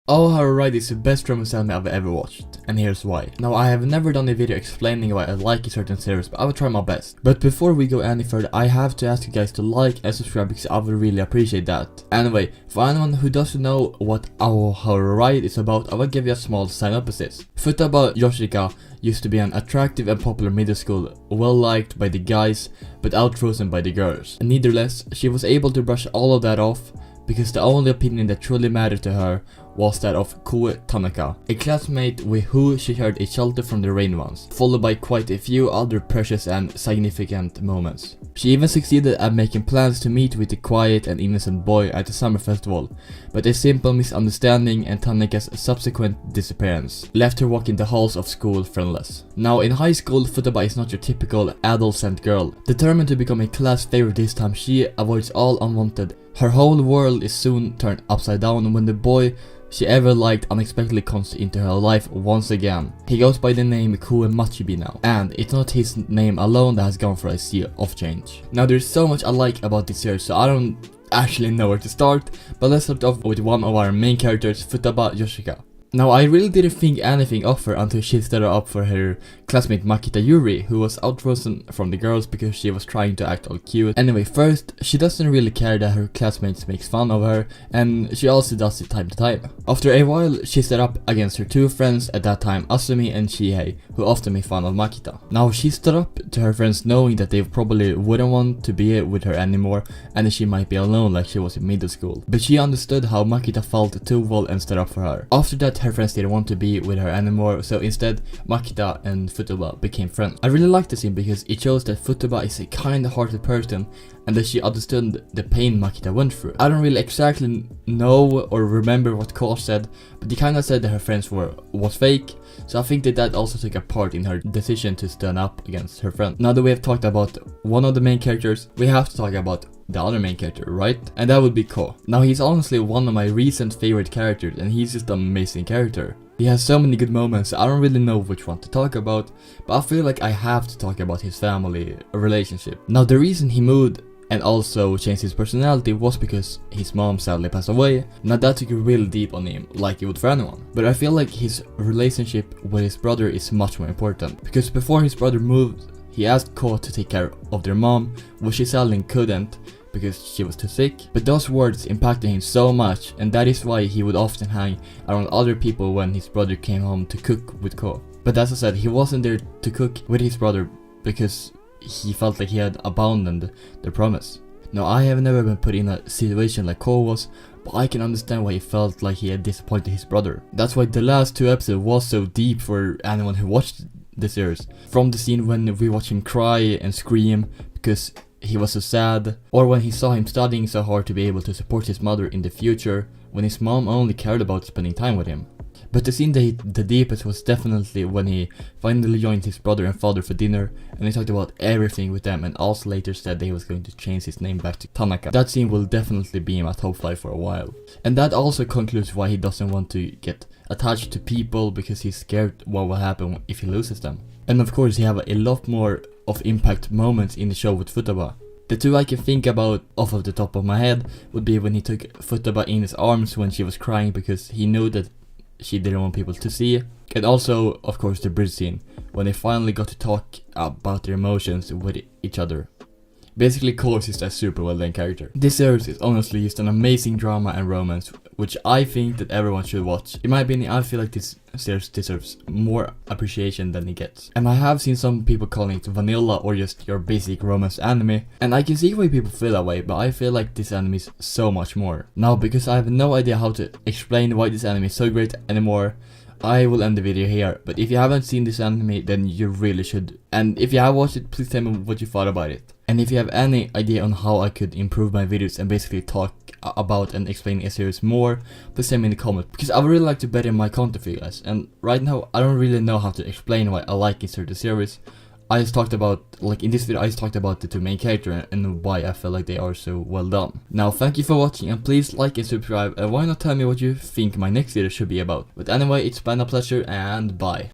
Ao Haru Ride is the best romance anime I've ever watched, and here's why. Now, I have never done a video explaining why I like a certain series, but I will try my best. But before we go any further, I have to ask you guys to like and subscribe because I would really appreciate that. Anyway, for anyone who doesn't know what Ao Haru Ride is about, I will give you a small synopsis. Futaba Yoshioka used to be an attractive and popular middle school, well liked by the guys, but outfrozen by the girls. And nevertheless, she was able to brush all of that off, because the only opinion that truly mattered to her was that of Kou Tanaka, a classmate with who she shared a shelter from the rain once, followed by quite a few other precious and significant moments. She even succeeded at making plans to meet with the quiet and innocent boy at the summer festival, but a simple misunderstanding and Tanaka's subsequent disappearance left her walking the halls of school friendless. Now, in high school, Futaba is not your typical adolescent girl. Determined to become a class favorite this time, she avoids all unwanted. Her whole world is soon turned upside down when the boy she ever liked unexpectedly comes into her life once again. He goes by the name Kou now, and it's not his name alone that has gone for a sea of change. Now, there's so much I like about this series, so I don't actually know where to start, but let's start off with one of our main characters, Futaba Yoshioka. Now, I really didn't think anything of her until she stood up for her classmate Makita Yuri, who was outfrozen from the girls because she was trying to act all cute. Anyway, first, she doesn't really care that her classmates makes fun of her, and she also does it time to time. After a while, she stood up against her two friends at that time, Asumi and Shihei, who often made fun of Makita. Now, she stood up to her friends knowing that they probably wouldn't want to be with her anymore and that she might be alone like she was in middle school. But she understood how Makita felt too well and stood up for her. After that, her friends didn't want to be with her anymore, so instead Makita and Futaba became friends. I really like the scene because it shows that Futaba is a kind-hearted person and that she understood the pain Makita went through. I don't really exactly know or remember what Kou said, but he kinda said that her friends was fake, so I think that also took a part in her decision to stand up against her friend. Now that we have talked about one of the main characters, we have to talk about the other main character, right? And that would be Kou. Now, he's honestly one of my recent favorite characters, and he's just an amazing character. He has so many good moments, I don't really know which one to talk about, but I feel like I have to talk about his family relationship. Now, the reason he moved and also changed his personality was because his mom sadly passed away. Now, that took real deep on him, like it would for anyone. But I feel like his relationship with his brother is much more important, because before his brother moved, he asked Kou to take care of their mom, which she sadly couldn't because she was too sick. But those words impacted him so much, and that is why he would often hang around other people when his brother came home to cook with Kou. But as I said, he wasn't there to cook with his brother because he felt like he had abandoned the promise. Now, I have never been put in a situation like Kou was, but I can understand why he felt like he had disappointed his brother. That's why the last two episodes was so deep for anyone who watched the series. From the scene when we watch him cry and scream because he was so sad, or when he saw him studying so hard to be able to support his mother in the future, when his mom only cared about spending time with him. But the scene the deepest was definitely when he finally joined his brother and father for dinner, and he talked about everything with them, and also later said that he was going to change his name back to Tanaka. That scene will definitely be in my top 5 for a while. And that also concludes why he doesn't want to get attached to people, because he's scared what will happen if he loses them. And of course, he have a lot more of impact moments in the show with Futaba. The two I can think about off of the top of my head would be when he took Futaba in his arms when she was crying because he knew that she didn't want people to see, and also of course the bridge scene when they finally got to talk about their emotions with each other. Basically, Kou is a super well done character. This series is honestly just an amazing drama and romance, which I think that everyone should watch. In my opinion, I feel like this series deserves more appreciation than it gets. And I have seen some people calling it vanilla or just your basic romance anime, and I can see why people feel that way, but I feel like this anime is so much more. Now, because I have no idea how to explain why this anime is so great anymore, I will end the video here. But if you haven't seen this anime, then you really should. And if you have watched it, please tell me what you thought about it. And if you have any idea on how I could improve my videos and basically talk about and explain a series more, please send me in the comments, because I would really like to better my content for you guys. And right now, I don't really know how to explain why I like a certain series. I just talked about, like in this video, I just talked about the two main characters and why I feel like they are so well done. Now, thank you for watching, and please like and subscribe, and why not tell me what you think my next video should be about. But anyway, it's been a pleasure, and bye.